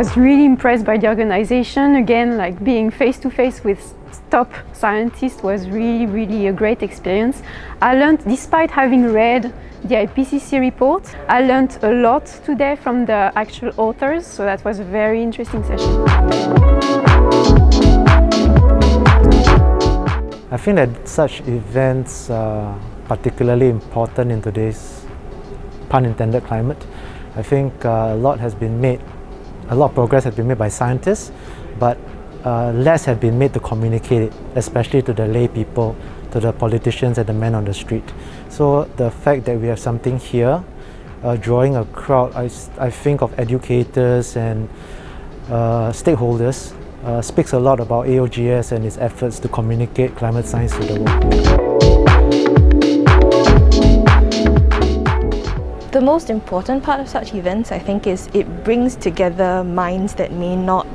was really impressed by the organization. Again, like being face to face with top scientists was really a great experience. I learned, despite having read the IPCC report, I learned a lot today from the actual authors, so that was a very interesting session. I think that such events are particularly important in today's pun intended climate. I think a lot of progress has been made by scientists, but less has been made to communicate it, especially to the lay people, to the politicians and the men on the street. So the fact that we have something here, drawing a crowd, I think of educators and stakeholders, speaks a lot about AOGS and its efforts to communicate climate science to the world. The most important part of such events, I think, is it brings together minds that may not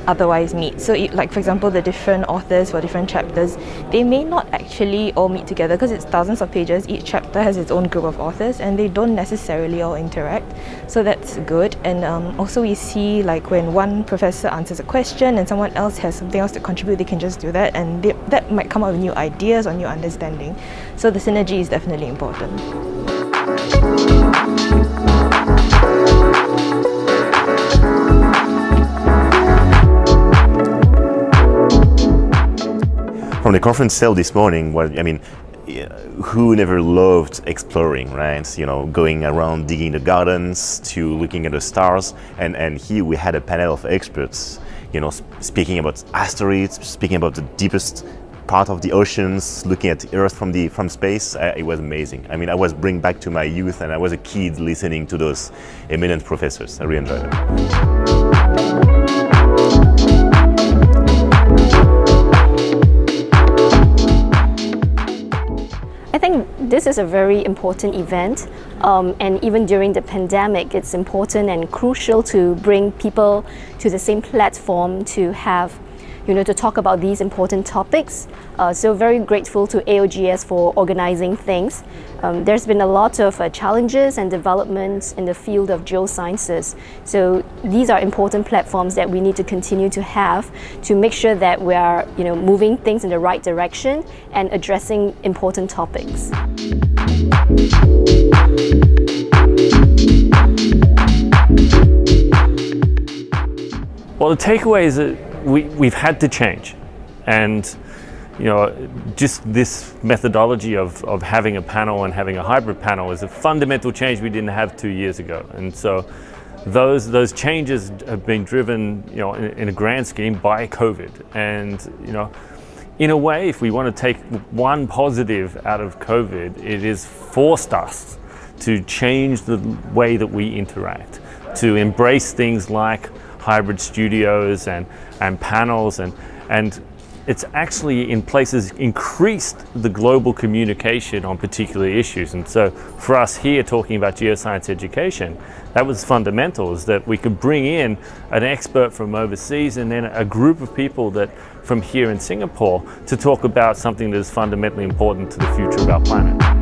otherwise meet. So like for example, the different authors for different chapters, they may not actually all meet together because it's thousands of pages. Each chapter has its own group of authors and they don't necessarily all interact. So that's good. And also we see like when one professor answers a question and someone else has something else to contribute, they can just do that and that might come up with new ideas or new understanding. So the synergy is definitely important. From the conference itself this morning, who never loved exploring, right? You know, going around digging the gardens to looking at the stars, and here we had a panel of experts, you know, speaking about asteroids, speaking about the deepest part of the oceans, looking at the Earth from space. It was amazing. I mean, I was bring back to my youth, and I was a kid listening to those eminent professors. I really enjoyed it. I think this is a very important event, and even during the pandemic, it's important and crucial to bring people to the same platform to have, to talk about these important topics. So very grateful to AOGS for organizing things. There's been a lot of challenges and developments in the field of geosciences. So these are important platforms that we need to continue to have to make sure that we are, moving things in the right direction and addressing important topics. Well, the takeaway is that we've had to change, and just this methodology of having a panel and having a hybrid panel is a fundamental change we didn't have 2 years ago. And so those changes have been driven, in a grand scheme by COVID. And in a way, if we want to take one positive out of COVID, it is forced us to change the way that we interact, to embrace things like hybrid studios and panels, and it's actually in places increased the global communication on particular issues. And so for us here talking about geoscience education, that was fundamental, is that we could bring in an expert from overseas and then a group of people that from here in Singapore to talk about something that is fundamentally important to the future of our planet.